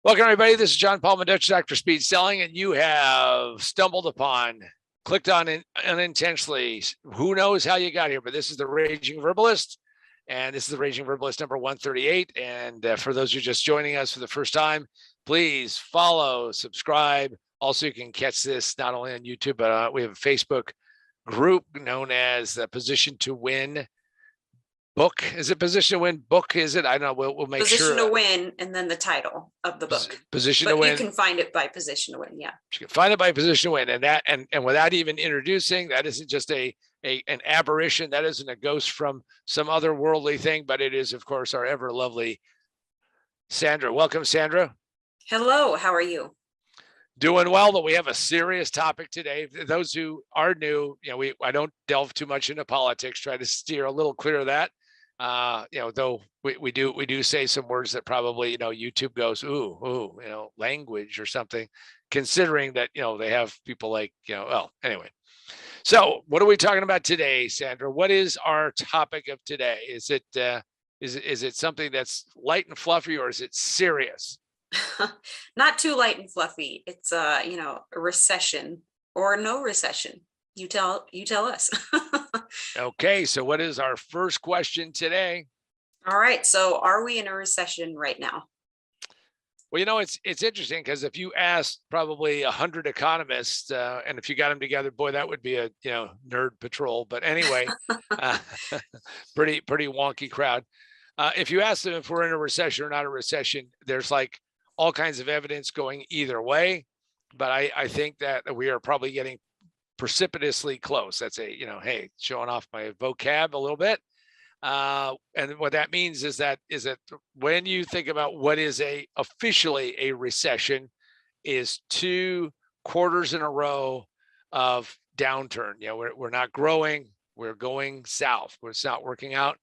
Welcome, everybody. This is John Paul, Dutch Dr. Speed Selling, and you have stumbled upon, clicked on unintentionally. Who knows how you got here, but this is the Raging Verbalist, and this is the Raging Verbalist number 138. And for those who are just joining us for the first time, please follow, subscribe. Also, you can catch this not only on YouTube, but we have a Facebook group known as Position to Win book. Is it Position to Win book? Is it? I don't know. We'll make Position sure. to Win, and then the title of the book. Position but to Win. You can find it by Position to Win. Yeah. You can find it by Position to Win. And that, and without even introducing, that isn't just an aberration. That isn't a ghost from some other worldly thing, but it is, of course, our ever lovely Sandra. Welcome, Sandra. Hello. How are you? Doing well, but we have a serious topic today. Those who are new, I don't delve too much into politics, try to steer a little clear of that. Though we do say some words that probably, YouTube goes, ooh, language or something, considering that, they have people like, well, anyway. So what are we talking about today, Sandra? What is our topic of today? Is it something that's light and fluffy, or is it serious? Not too light and fluffy. It's a recession or no recession. You tell us. Okay, so what is our first question today? All right, so are we in a recession right now? Well, it's interesting, because if you asked probably 100 economists, and if you got them together, boy, that would be a nerd patrol. But anyway, pretty wonky crowd. If you ask them if we're in a recession or not a recession, there's like all kinds of evidence going either way. But I think that we are probably getting precipitously close. That's hey, showing off my vocab a little bit. And what that means is that when you think about what is officially a recession, is 2 quarters in a row of downturn. We're not growing, we're going south. It's not working out.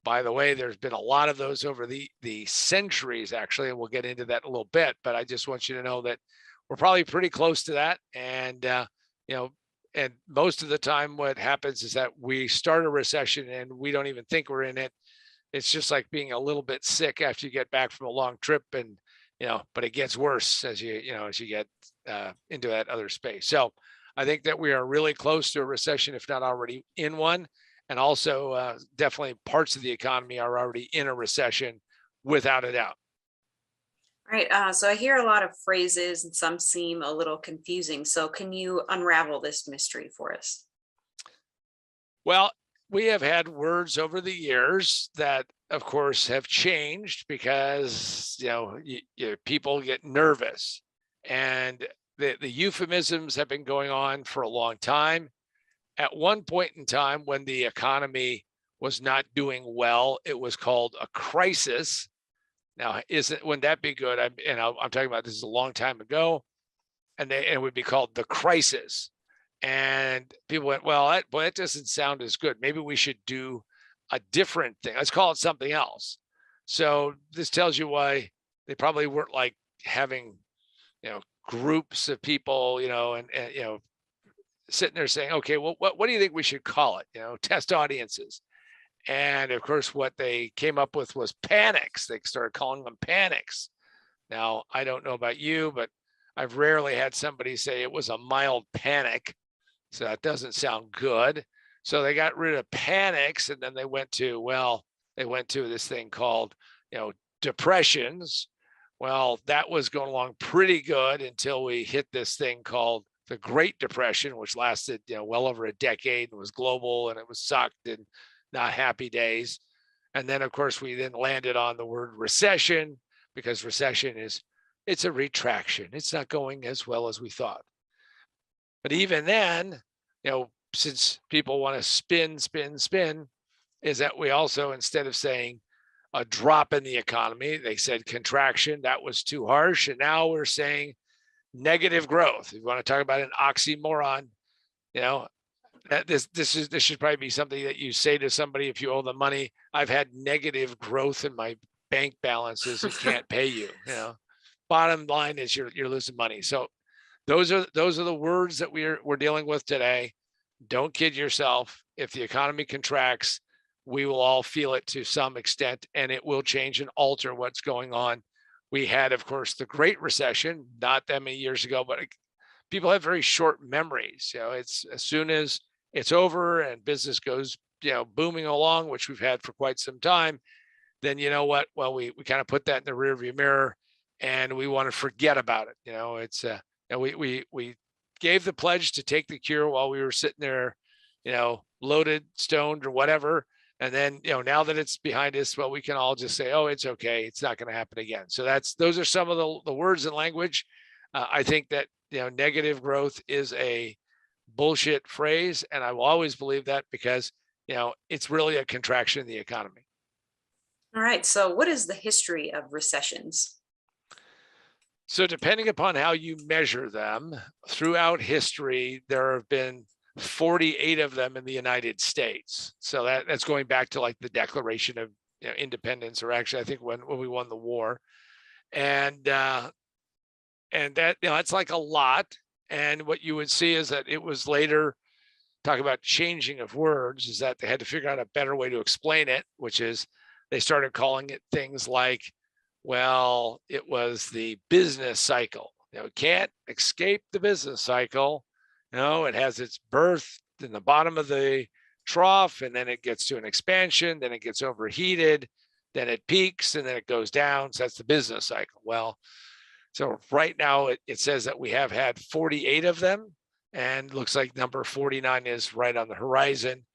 By the way, there's been a lot of those over the centuries, actually, and we'll get into that in a little bit. But I just want you to know that we're probably pretty close to that. And and most of the time what happens is that we start a recession and we don't even think we're in it. It's just like being a little bit sick after you get back from a long trip, and but it gets worse as you get into that other space. So I think that we are really close to a recession, if not already in one. And also definitely parts of the economy are already in a recession, without a doubt. All right. So I hear a lot of phrases and some seem a little confusing. So can you unravel this mystery for us? Well, we have had words over the years that, of course, have changed because, people get nervous, and the euphemisms have been going on for a long time. At one point in time, when the economy was not doing well, it was called a crisis. Now, wouldn't that be good? I'm talking about, this is a long time ago, and it would be called the crisis. And people went, well, that doesn't sound as good. Maybe we should do a different thing. Let's call it something else. So this tells you why they probably weren't like having, groups of people, and sitting there saying, okay, well, what do you think we should call it? Test audiences. And of course, what they came up with was panics. They started calling them panics. Now, I don't know about you, but I've rarely had somebody say it was a mild panic. So that doesn't sound good. So they got rid of panics, and then they went to this thing called, depressions. Well, that was going along pretty good until we hit this thing called the Great Depression, which lasted, well over a decade, and was global, and it was sucked and not happy days. And then, of course, we then landed on the word recession, because recession it's a retraction. It's not going as well as we thought. But even then, since people want to spin, is that we also, instead of saying a drop in the economy, they said contraction. That was too harsh. And now we're saying negative growth. If you want to talk about an oxymoron, this should probably be something that you say to somebody if you owe them money. I've had negative growth in my bank balances and can't pay you. Bottom line is you're losing money. So those are the words that we're dealing with today. Don't kid yourself. If the economy contracts, we will all feel it to some extent, and it will change and alter what's going on We had, of course, the Great Recession, not that many years ago, but people have very short memories. It's as soon as it's over and business goes, booming along, which we've had for quite some time, then you know what? Well, we kind of put that in the rearview mirror, and we want to forget about it. It's we gave the pledge to take the cure while we were sitting there, loaded, stoned, or whatever. And then, now that it's behind us, well, we can all just say, oh, it's okay. It's not going to happen again. So those are some of the words and language. I think that, negative growth is a bullshit phrase. And I will always believe that because, it's really a contraction in the economy. All right. So what is the history of recessions? So depending upon how you measure them, throughout history, there have been 48 of them in the United States. So that's going back to like the Declaration of Independence, or actually, I think when we won the war, and that that's like a lot. And what you would see is that it was later, talk about changing of words, is that they had to figure out a better way to explain it, which is they started calling it things like, well, it was the business cycle. It can't escape the business cycle. It has its birth in the bottom of the trough, and then it gets to an expansion, then it gets overheated, then it peaks, and then it goes down. So that's the business cycle. Well, so right now it says that we have had 48 of them, and looks like number 49 is right on the horizon.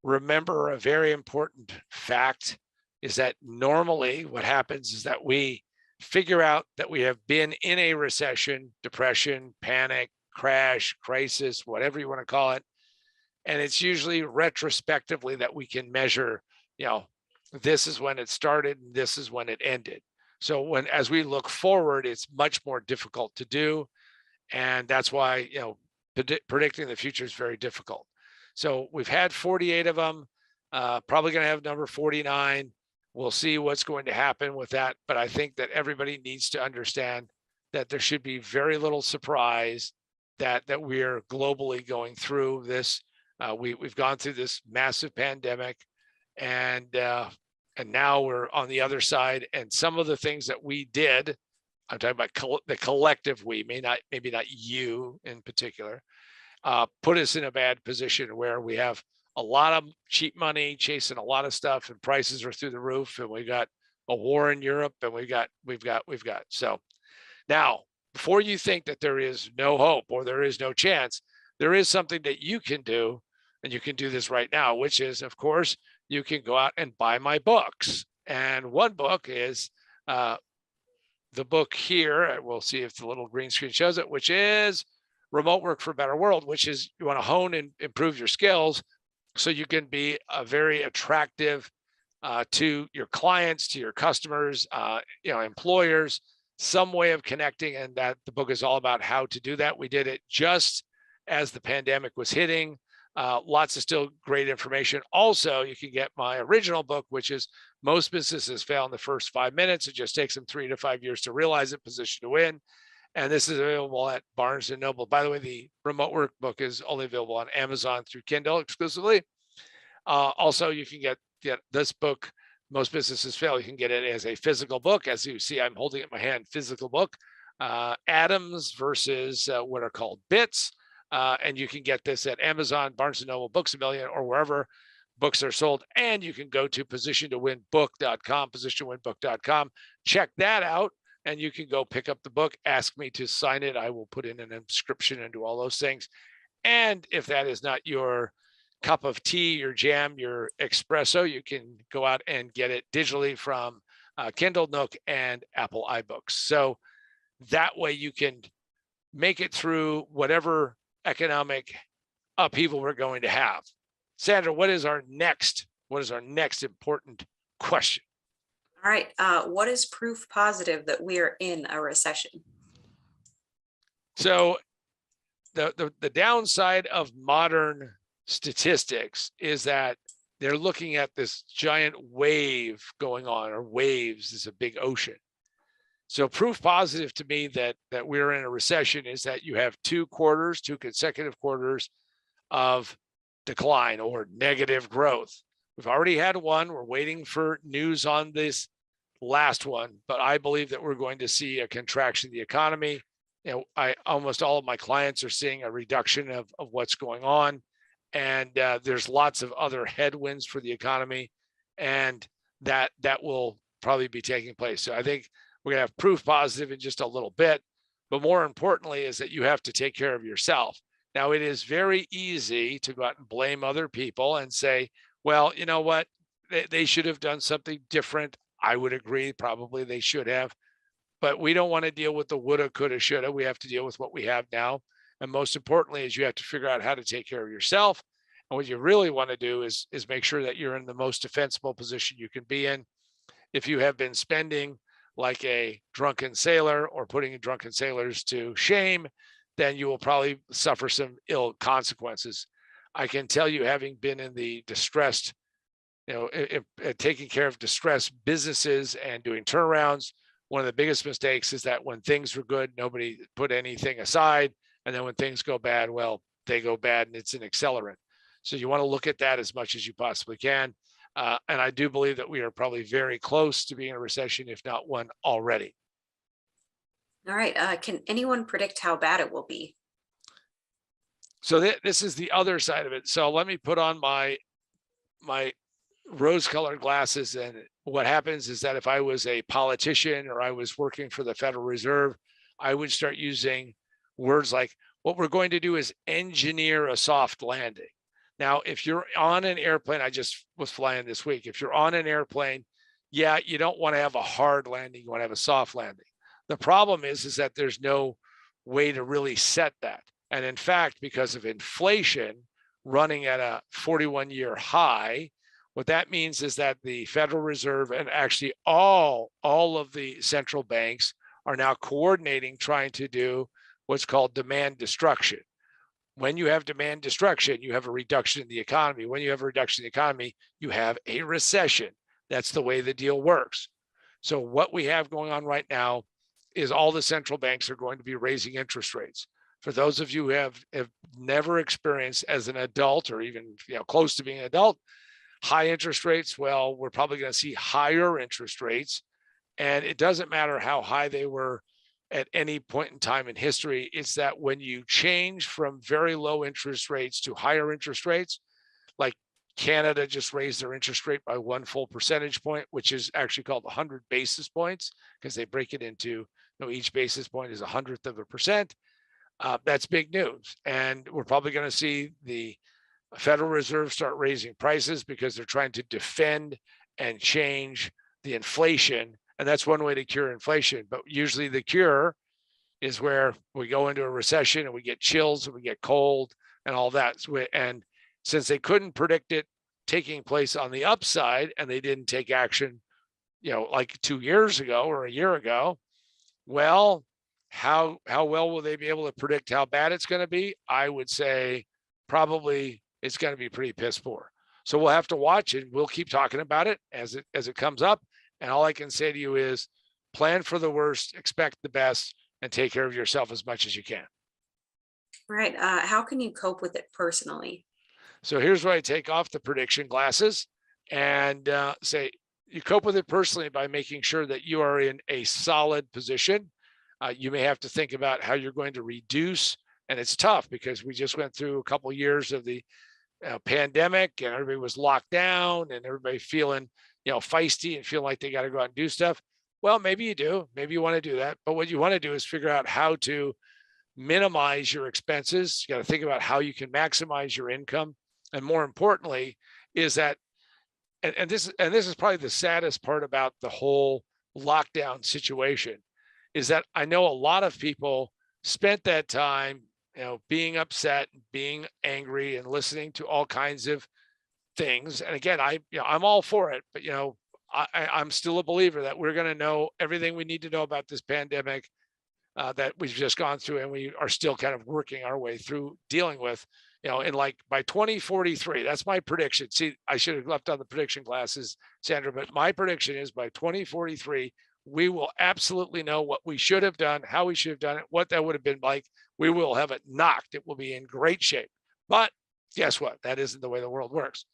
Remember, a very important fact is that normally what happens is that we figure out that we have been in a recession, depression, panic, crash, crisis, whatever you want to call it. And it's usually retrospectively that we can measure, this is when it started and this is when it ended. So as we look forward, it's much more difficult to do. And that's why, predicting the future is very difficult. So we've had 48 of them, probably going to have number 49. We'll see what's going to happen with that. But I think that everybody needs to understand that there should be very little surprise that we're globally going through this. We've gone through this massive pandemic, and now we're on the other side. And some of the things that we did, I'm talking about the collective we, maybe not you in particular, put us in a bad position where we have a lot of cheap money chasing a lot of stuff, and prices are through the roof, and we got a war in Europe, and we've got. So now, before you think that there is no hope or there is no chance, there is something that you can do, and you can do this right now, which is, of course, you can go out and buy my books. And one book is the book here. We'll see if the little green screen shows it, which is Remote Work for a Better World, which is you want to hone and improve your skills so you can be a very attractive to your clients, to your customers, employers, some way of connecting. And that the book is all about how to do that. We did it just as the pandemic was hitting. Lots of still great information. Also, you can get my original book, which is Most Businesses Fail in the First 5 Minutes. It just takes them 3 to 5 years to realize it, Position to Win. And this is available at Barnes & Noble. By the way, the remote work book is only available on Amazon through Kindle exclusively. Also, you can get this book, Most Businesses Fail. You can get it as a physical book. As you see, I'm holding it in my hand, physical book. Atoms versus what are called bits. And you can get this at Amazon, Barnes & Noble, Books A Million, or wherever books are sold. And you can go to positiontowinbook.com, positiontowinbook.com. Check that out. And you can go pick up the book, ask me to sign it. I will put in an inscription and do all those things. And if that is not your cup of tea, your jam, your espresso, you can go out and get it digitally from Kindle, Nook, and Apple iBooks. So that way you can make it through whatever economic upheaval we're going to have. Sandra, what is our next important question? All right. What is proof positive that we are in a recession? So the downside of modern statistics is that they're looking at this giant wave going on, or waves is a big ocean. So proof positive to me that we're in a recession is that you have 2 consecutive quarters of decline or negative growth. We've already had one. We're waiting for news on this last one, but I believe that we're going to see a contraction of the economy. I almost all of my clients are seeing a reduction of what's going on, and there's lots of other headwinds for the economy, and that will probably be taking place. So I think we're gonna have proof positive in just a little bit, but more importantly is that you have to take care of yourself. Now, it is very easy to go out and blame other people and say, well, you know what? They should have done something different. I would agree, probably they should have, but we don't want to deal with the woulda, coulda, shoulda. We have to deal with what we have now. And most importantly is you have to figure out how to take care of yourself. And what you really want to do is make sure that you're in the most defensible position you can be in. If you have been spending like a drunken sailor or putting drunken sailors to shame, then you will probably suffer some ill consequences. I can tell you, having been in the distressed, taking care of distressed businesses and doing turnarounds, one of the biggest mistakes is that when things were good, nobody put anything aside. And then when things go bad, well, they go bad and it's an accelerant. So you want to look at that as much as you possibly can. And I do believe that we are probably very close to being in a recession, if not one already. All right. Can anyone predict how bad it will be? So this is the other side of it. So let me put on my rose-colored glasses. And what happens is that if I was a politician or I was working for the Federal Reserve, I would start using words like, what we're going to do is engineer a soft landing. Now, if you're on an airplane, I just was flying this week. If you're on an airplane, yeah, you don't want to have a hard landing. You want to have a soft landing. The problem is that there's no way to really set that. And in fact, because of inflation running at a 41-year high, what that means is that the Federal Reserve and actually all of the central banks are now coordinating, trying to do what's called demand destruction. When you have demand destruction, you have a reduction in the economy. When you have a reduction in the economy, you have a recession. That's the way the deal works. So what we have going on right now is all the central banks are going to be raising interest rates. For those of you who have never experienced as an adult or even close to being an adult, high interest rates, well, we're probably going to see higher interest rates. And it doesn't matter how high they were at any point in time in history. It's that when you change from very low interest rates to higher interest rates, like Canada just raised their interest rate by 1 full percentage point, which is actually called 100 basis points because they break it into, each basis point is 100th of a percent. That's big news. And we're probably going to see the Federal Reserve start raising prices because they're trying to defend and change the inflation. And that's one way to cure inflation. But usually the cure is where we go into a recession and we get chills and we get cold and all that. And since they couldn't predict it taking place on the upside and they didn't take action, like 2 years ago or a year ago, well, how well will they be able to predict how bad it's going to be? I would say probably it's going to be pretty piss poor. So we'll have to watch it. We'll keep talking about it as it comes up. And all I can say to you is plan for the worst, expect the best, and take care of yourself as much as you can. Right. How can you cope with it personally? So here's where I take off the prediction glasses and say you cope with it personally by making sure that you are in a solid position. You may have to think about how you're going to reduce, and it's tough because we just went through a couple of years of the pandemic and everybody was locked down and everybody feeling feisty and feeling like they got to go out and do stuff. Well, maybe you do, maybe you want to do that, but what you want to do is figure out how to minimize your expenses. You got to think about how you can maximize your income, and more importantly is that and this is probably the saddest part about the whole lockdown situation is that I know a lot of people spent that time being upset, being angry, and listening to all kinds of things. And again, I'm all for it, but I'm still a believer that we're going to know everything we need to know about this pandemic that we've just gone through, and we are still kind of working our way through dealing with. In like by 2043, that's my prediction. See, I should have left on the prediction glasses, Sandra, but my prediction is by 2043, we will absolutely know what we should have done, how we should have done it, what that would have been like. We will have it knocked. It will be in great shape. But guess what? That isn't the way the world works.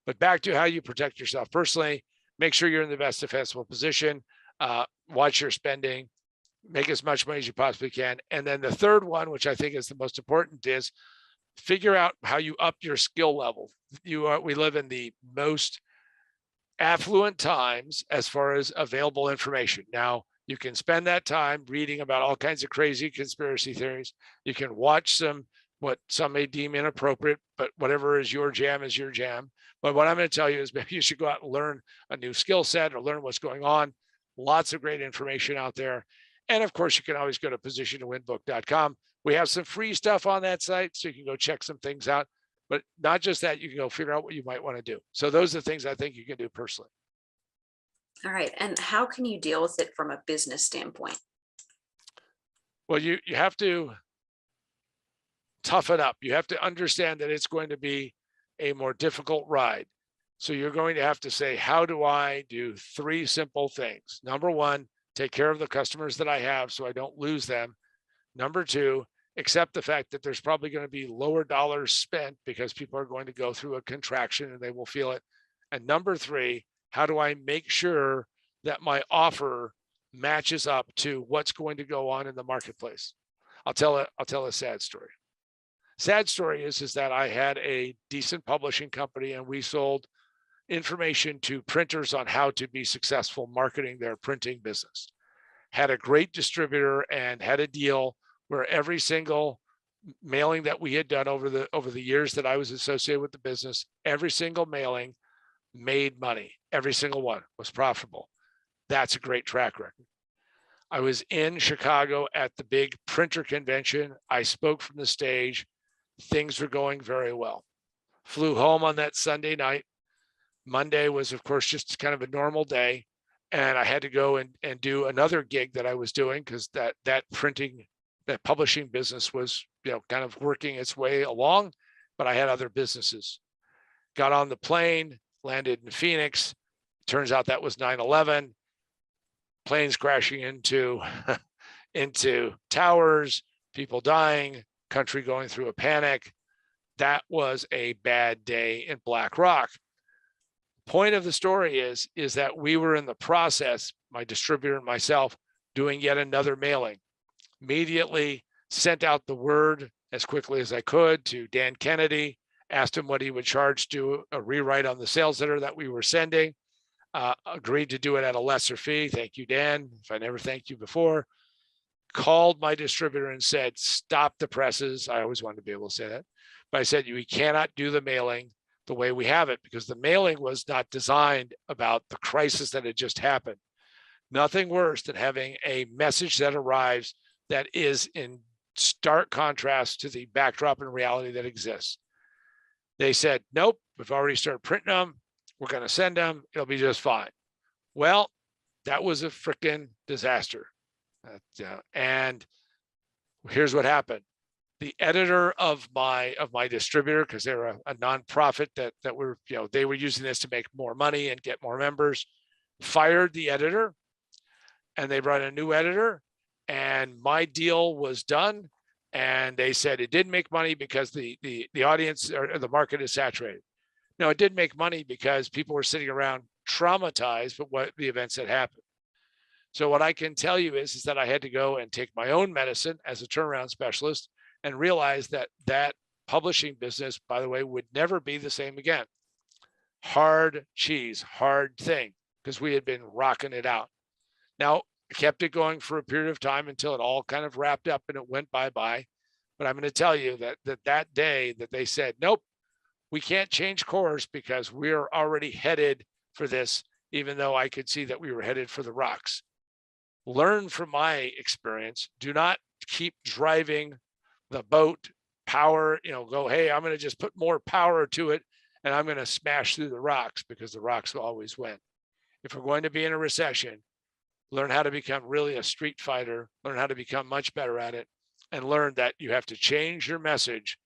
But back to how you protect yourself personally, make sure you're in the best defensible position, watch your spending, make as much money as you possibly can. And then the third one, which I think is the most important, is figure out how you up your skill level. We live in the most affluent times as far as available information. Now, you can spend that time reading about all kinds of crazy conspiracy theories. You can watch what some may deem inappropriate, but whatever is your jam is your jam. But what I'm going to tell you is maybe you should go out and learn a new skill set or learn what's going on. Lots of great information out there. And of course, you can always go to positiontowinbook.com. We have some free stuff on that site, so you can go check some things out. But not just that, you can go figure out what you might want to do. So those are the things I think you can do personally. All right. And how can you deal with it from a business standpoint? Well, you have to toughen up. You have to understand that it's going to be a more difficult ride. So you're going to have to say, how do I do 3 simple things? Number 1, take care of the customers that I have so I don't lose them. Number 2, accept the fact that there's probably going to be lower dollars spent because people are going to go through a contraction and they will feel it. And number 3, how do I make sure that my offer matches up to what's going to go on in the marketplace? I'll tell a sad story. Sad story is that I had a decent publishing company and we sold information to printers on how to be successful marketing their printing business. Had a great distributor and had a deal where every single mailing that we had done over the years that I was associated with the business, every single mailing made money. Every single one was profitable. That's a great track record. I was in Chicago at the big printer convention. I spoke from the stage. Things were going very well. Flew home on that Sunday night. Monday was, of course, just kind of a normal day. And I had to go and do another gig that I was doing because that publishing business was, kind of working its way along, but I had other businesses. Got on the plane, landed in Phoenix. Turns out that was 9/11. Planes crashing into towers, people dying, country going through a panic. That was a bad day in Black Rock. Point of the story is that we were in the process, my distributor and myself, doing yet another mailing. Immediately sent out the word as quickly as I could to Dan Kennedy, asked him what he would charge to a rewrite on the sales letter that we were sending. Agreed to do it at a lesser fee. Thank you, Dan. If I never thanked you before. Called my distributor and said, stop the presses. I always wanted to be able to say that. But I said, we cannot do the mailing the way we have it because the mailing was not designed about the crisis that had just happened. Nothing worse than having a message that arrives that is in stark contrast to the backdrop and reality that exists. They said, nope, we've already started printing them. We're going to send them. It'll be just fine. Well, that was a freaking disaster. And here's what happened. The editor of my distributor, because they were a nonprofit that were, they were using this to make more money and get more members, fired the editor, and they brought a new editor, and my deal was done. And they said it didn't make money because the audience or the market is saturated. No, it did make money because people were sitting around traumatized by what the events that happened. So what I can tell you is that I had to go and take my own medicine as a turnaround specialist and realize that publishing business, by the way, would never be the same again. Hard cheese, hard thing, because we had been rocking it out. Now, I kept it going for a period of time until it all kind of wrapped up and it went bye-bye. But I'm going to tell you that day that they said, nope, we can't change course because we're already headed for this, even though I could see that we were headed for the rocks. Learn from my experience. Do not keep driving the boat power, go, hey, I'm going to just put more power to it and I'm going to smash through the rocks because the rocks will always win. If we're going to be in a recession, learn how to become really a street fighter, learn how to become much better at it, and learn that you have to change your message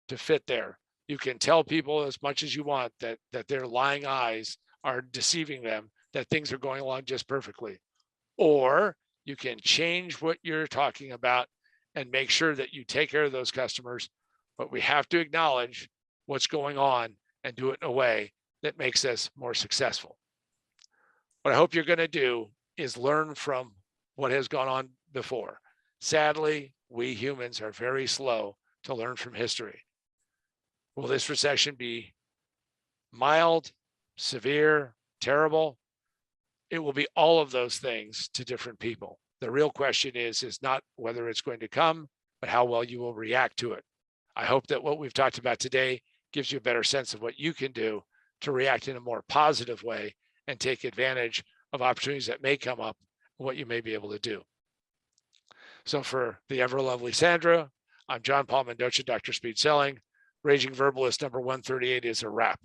to fit there. You can tell people as much as you want that their lying eyes are deceiving them, that things are going along just perfectly. Or you can change what you're talking about and make sure that you take care of those customers. But we have to acknowledge what's going on and do it in a way that makes us more successful. What I hope you're going to do is learn from what has gone on before. Sadly, we humans are very slow to learn from history. Will this recession be mild, severe, terrible? It will be all of those things to different people. The real question is not whether it's going to come, but how well you will react to it. I hope that what we've talked about today gives you a better sense of what you can do to react in a more positive way and take advantage of opportunities that may come up, what you may be able to do. So for the ever lovely Sandra, I'm John Paul Mendoza, Dr. Speed Selling. Raging Verbalist number 138 is a wrap.